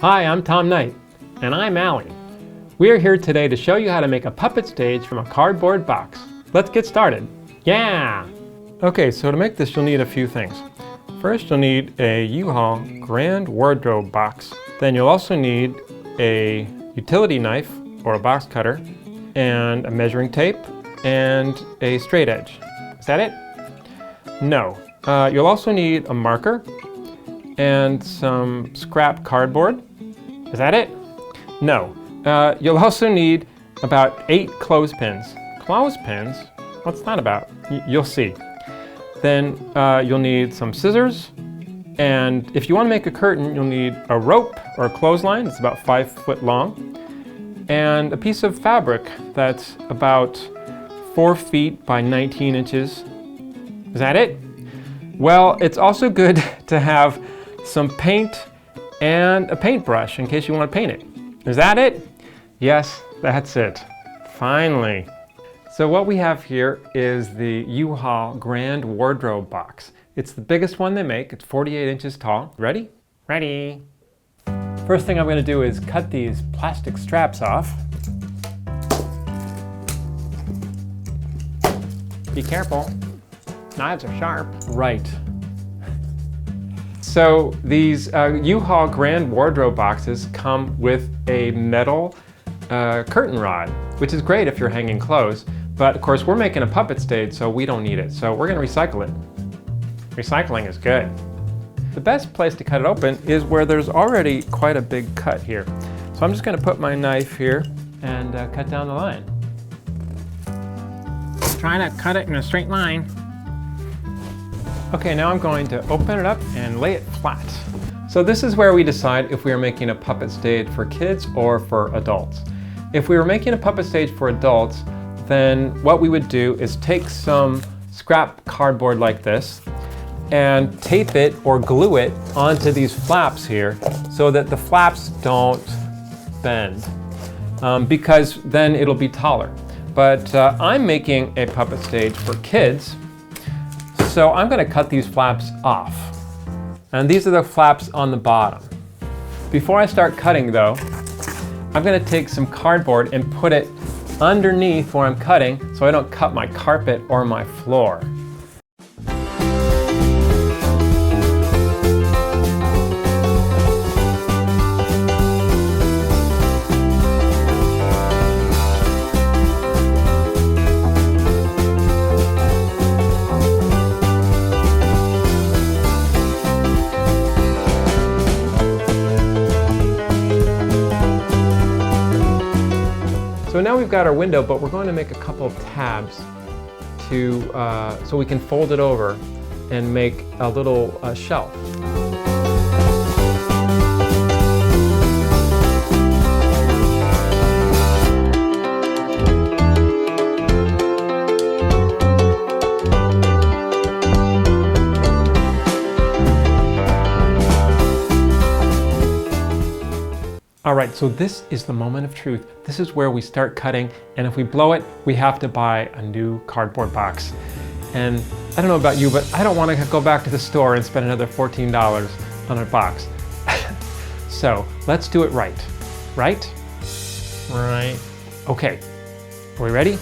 Hi, I'm Tom Knight. And I'm Allie. We are here today to show you how to make a puppet stage from a cardboard box. Let's get started. Yeah! Okay, so to make this you'll need a few things. First you'll need a U-Haul Grand Wardrobe box. Then you'll also need a utility knife or a box cutter and a measuring tape and a straight edge. Is that it? No. You'll also need a marker and some scrap cardboard. Is that it? No. You'll also need about 8 clothespins. Clothespins? What's that about? You'll see. Then you'll need some scissors, and if you want to make a curtain, you'll need a rope or a clothesline. It's about 5 foot long, and a piece of fabric that's about 4 feet by 19 inches. Is that it? Well, it's also good to have some paint and a paintbrush in case you want to paint it. Is that it? Yes, that's it. Finally. So what we have here is the U-Haul Grand Wardrobe box. It's the biggest one they make. It's 48 inches tall. Ready? Ready. First thing I'm going to do is cut these plastic straps off. Be careful. Knives are sharp. Right. So these U-Haul Grand Wardrobe boxes come with a metal curtain rod, which is great if you're hanging clothes. But of course we're making a puppet stage, so we don't need it. So we're going to recycle it. Recycling is good. The best place to cut it open is where there's already quite a big cut here. So I'm just going to put my knife here and cut down the line. Try to cut it in a straight line. Okay, now I'm going to open it up and lay it flat. So this is where we decide if we are making a puppet stage for kids or for adults. If we were making a puppet stage for adults, then what we would do is take some scrap cardboard like this and tape it or glue it onto these flaps here so that the flaps don't bend, because then it'll be taller. But I'm making a puppet stage for kids, so I'm going to cut these flaps off. And these are the flaps on the bottom. Before I start cutting though, I'm going to take some cardboard and put it underneath where I'm cutting so I don't cut my carpet or my floor. So now we've got our window, but we're going to make a couple of tabs so we can fold it over and make a little shelf. All right, so this is the moment of truth. This is where we start cutting, and if we blow it, we have to buy a new cardboard box. And I don't know about you, but I don't want to go back to the store and spend another $14 on a box. So let's do it right. Right? Right. Okay, are we ready?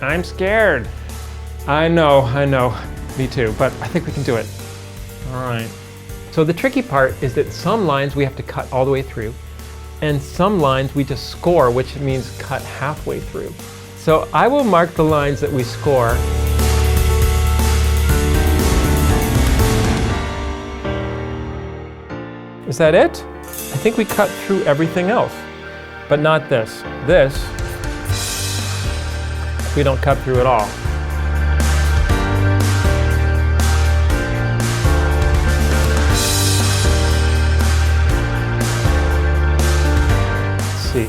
I'm scared. I know, me too, but I think we can do it. All right. So the tricky part is that some lines we have to cut all the way through, and some lines we just score, which means cut halfway through. So I will mark the lines that we score. Is that it? I think we cut through everything else, but not this. This, we don't cut through at all.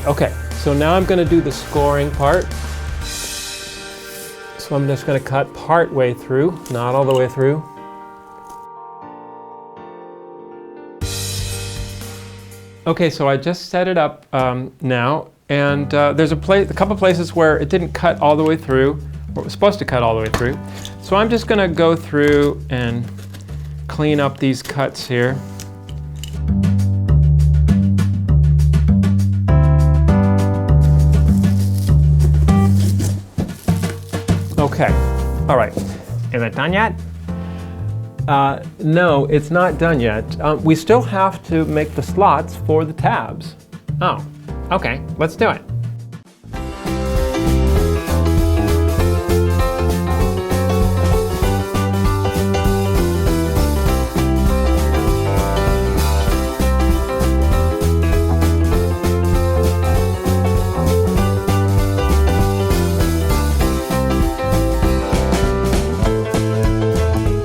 Okay, so now I'm going to do the scoring part. So I'm just going to cut part way through, not all the way through. Okay, so I just set it up now, and there's a couple places where it didn't cut all the way through, or it was supposed to cut all the way through. So I'm just going to go through and clean up these cuts here. All right, is it done yet? No, it's not done yet. We still have to make the slots for the tabs. Oh, okay, let's do it.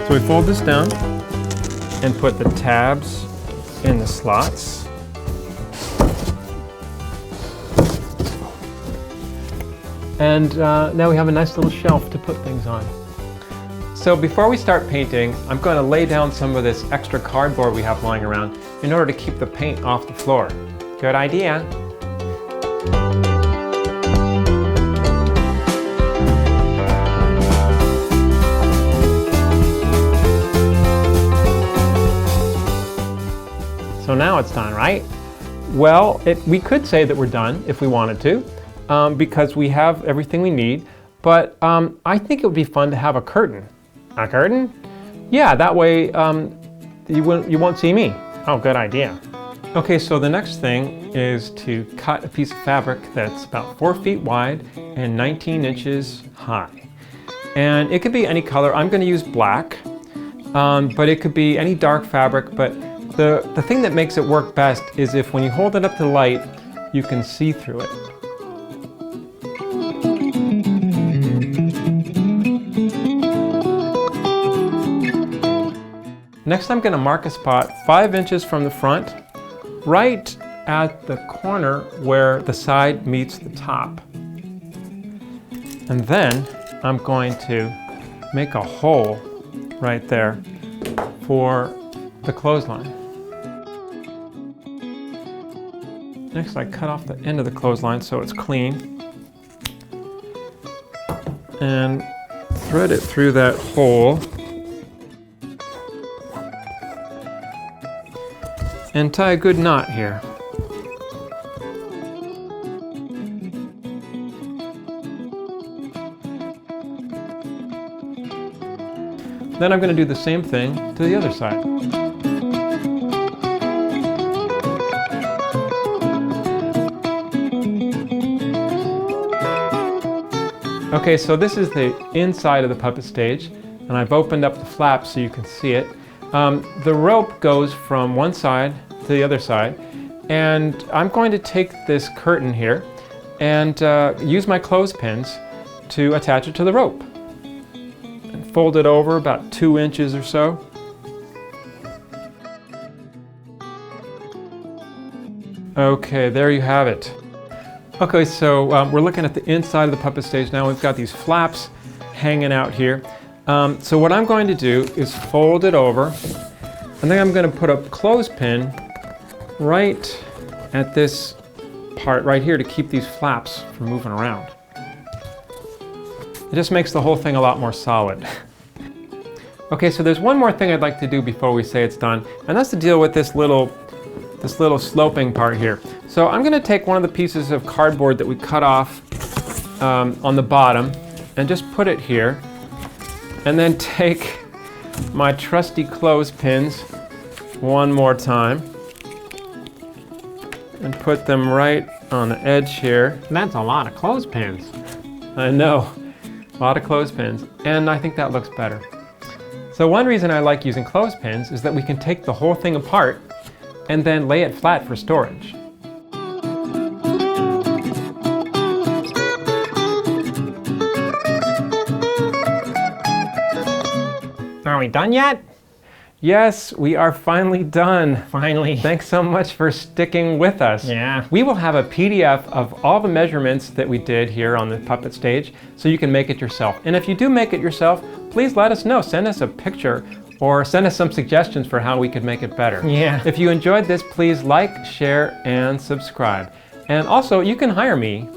So we fold this down and put the tabs in the slots. And now we have a nice little shelf to put things on. So before we start painting, I'm going to lay down some of this extra cardboard we have lying around in order to keep the paint off the floor. Good idea. So now it's done, right? Well, we could say that we're done if we wanted to, because we have everything we need, but I think it would be fun to have a curtain. A curtain? Yeah, that way you won't see me. Oh, good idea. Okay, so the next thing is to cut a piece of fabric that's about 4 feet wide and 19 inches high. And it could be any color. I'm going to use black, but it could be any dark fabric, but the thing that makes it work best is if when you hold it up to the light, you can see through it. Next, I'm going to mark a spot 5 inches from the front, right at the corner where the side meets the top. And then I'm going to make a hole right there for the clothesline. Next, I cut off the end of the clothesline so it's clean and thread it through that hole and tie a good knot here. Then I'm going to do the same thing to the other side. Okay, so this is the inside of the puppet stage, and I've opened up the flap so you can see it. The rope goes from one side to the other side, and I'm going to take this curtain here and use my clothespins to attach it to the rope. And fold it over about 2 inches or so. Okay, there you have it. Okay, so we're looking at the inside of the puppet stage now. We've got these flaps hanging out here. So what I'm going to do is fold it over, and then I'm going to put a clothespin right at this part right here to keep these flaps from moving around. It just makes the whole thing a lot more solid. Okay, so there's one more thing I'd like to do before we say it's done, and that's to deal with this little sloping part here. So I'm going to take one of the pieces of cardboard that we cut off on the bottom and just put it here, and then take my trusty clothespins one more time and put them right on the edge here. That's a lot of clothespins. I know, a lot of clothespins, and I think that looks better. So one reason I like using clothespins is that we can take the whole thing apart and then lay it flat for storage. Are we done yet? Yes, we are finally done. Finally. Thanks so much for sticking with us. Yeah. We will have a PDF of all the measurements that we did here on the puppet stage, so you can make it yourself. And if you do make it yourself, please let us know. Send us a picture or send us some suggestions for how we could make it better. Yeah. If you enjoyed this, please like, share, and subscribe. And also, you can hire me.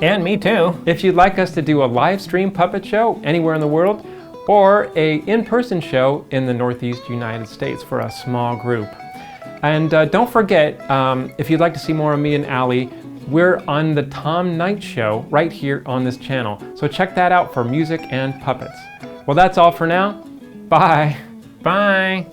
And me too. If you'd like us to do a live stream puppet show anywhere in the world, or a in-person show in the Northeast United States for a small group. And don't forget, if you'd like to see more of me and Allie, we're on the Tom Knight Show right here on this channel. So check that out for music and puppets. Well, that's all for now. Bye. Bye.